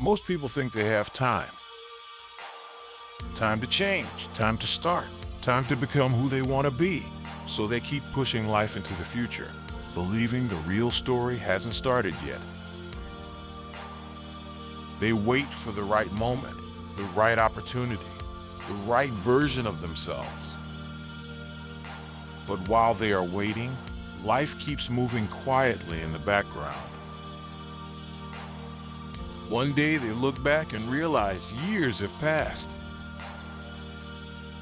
Most people think they have time. Time to change, time to start, time to become who they want to be. So they keep pushing life into the future, believing the real story hasn't started yet. They wait for the right moment, the right opportunity, the right version of themselves. But while they are waiting, life keeps moving quietly in the background. One day they look back and realize years have passed.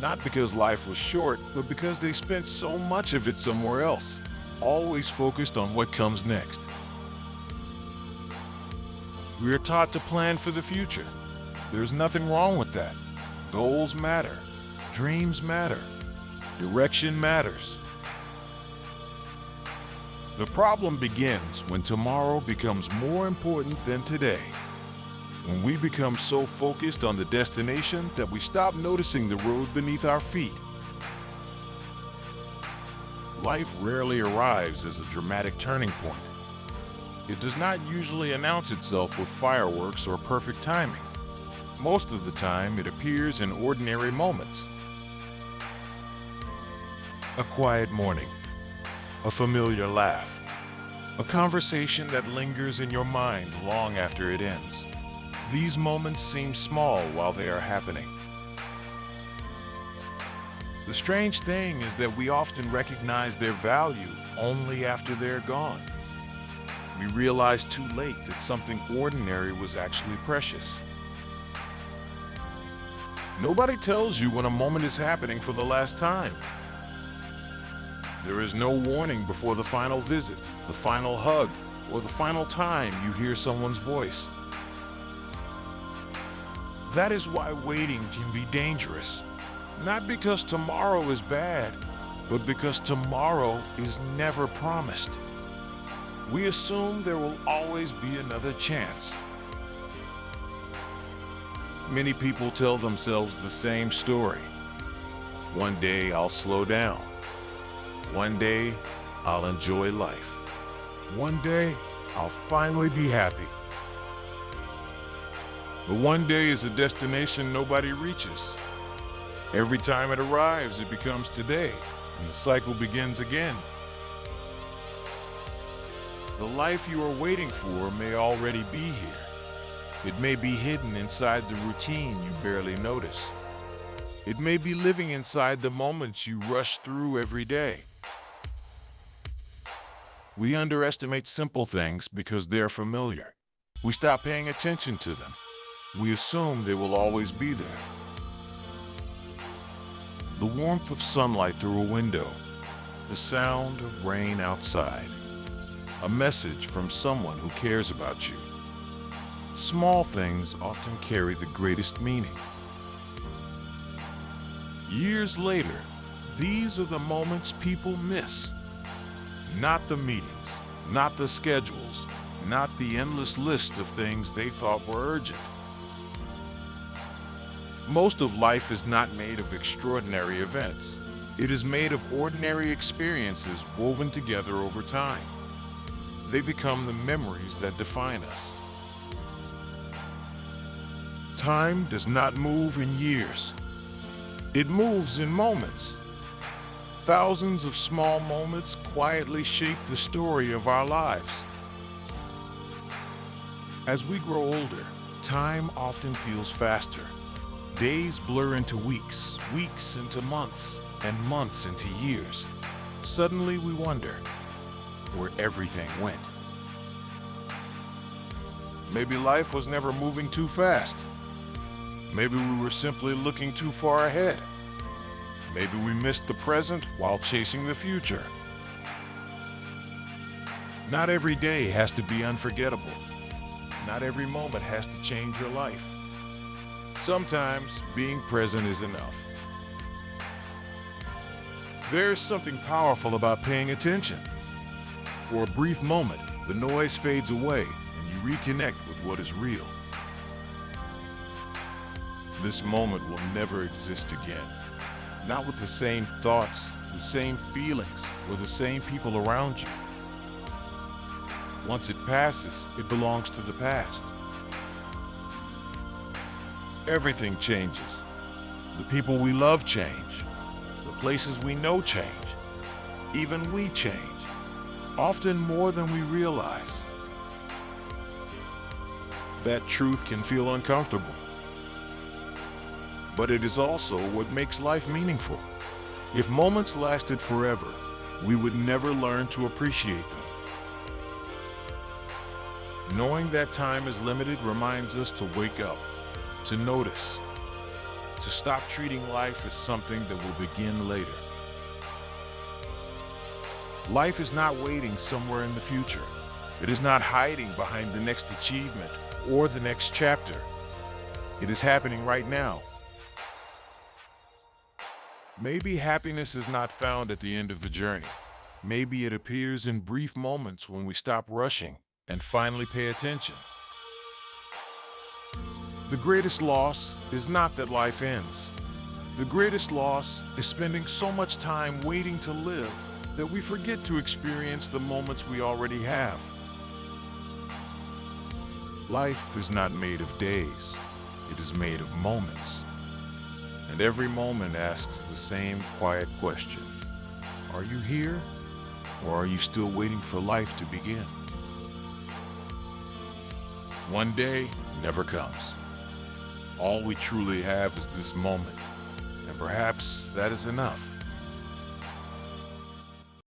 Not because life was short, but because they spent so much of it somewhere else, always focused on what comes next. We are taught to plan for the future. There's nothing wrong with that. Goals matter. Dreams matter. Direction matters. The problem begins when tomorrow becomes more important than today. When we become so focused on the destination that we stop noticing the road beneath our feet. Life rarely arrives as a dramatic turning point. It does not usually announce itself with fireworks or perfect timing. Most of the time, it appears in ordinary moments. A quiet morning, a familiar laugh, a conversation that lingers in your mind long after it ends. These moments seem small while they are happening. The strange thing is that we often recognize their value only after they're gone. We realize too late that something ordinary was actually precious. Nobody tells you when a moment is happening for the last time. There is no warning before the final visit, the final hug, or the final time you hear someone's voice. That is why waiting can be dangerous. Not because tomorrow is bad, but because tomorrow is never promised. We assume there will always be another chance. Many people tell themselves the same story. One day I'll slow down. One day I'll enjoy life. One day I'll finally be happy. But one day is a destination nobody reaches. Every time it arrives, it becomes today, and the cycle begins again. The life you are waiting for may already be here. It may be hidden inside the routine you barely notice. It may be living inside the moments you rush through every day. We underestimate simple things because they're familiar. We stop paying attention to them. We assume they will always be there. The warmth of sunlight through a window, the sound of rain outside, a message from someone who cares about you. Small things often carry the greatest meaning. Years later, these are the moments people miss. Not the meetings, not the schedules, not the endless list of things they thought were urgent. Most of life is not made of extraordinary events. It is made of ordinary experiences woven together over time. They become the memories that define us. Time does not move in years. It moves in moments. Thousands of small moments quietly shape the story of our lives. As we grow older, time often feels faster. Days blur into weeks, weeks into months, and months into years. Suddenly we wonder where everything went. Maybe life was never moving too fast. Maybe we were simply looking too far ahead. Maybe we missed the present while chasing the future. Not every day has to be unforgettable. Not every moment has to change your life. Sometimes being present is enough. There's something powerful about paying attention. For a brief moment, the noise fades away and you reconnect with what is real. This moment will never exist again. Not with the same thoughts, the same feelings, or the same people around you. Once it passes, it belongs to the past. Everything changes. The people we love change. The places we know change. Even we change, often more than we realize. That truth can feel uncomfortable, but it is also what makes life meaningful. If moments lasted forever, we would never learn to appreciate them. Knowing that time is limited reminds us to wake up, to notice, to stop treating life as something that will begin later. Life is not waiting somewhere in the future. It is not hiding behind the next achievement or the next chapter. It is happening right now. Maybe happiness is not found at the end of the journey. Maybe it appears in brief moments when we stop rushing and finally pay attention. The greatest loss is not that life ends. The greatest loss is spending so much time waiting to live that we forget to experience the moments we already have. Life is not made of days. It is made of moments. And every moment asks the same quiet question. Are you here? Or are you still waiting for life to begin? One day never comes. All we truly have is this moment, and perhaps that is enough.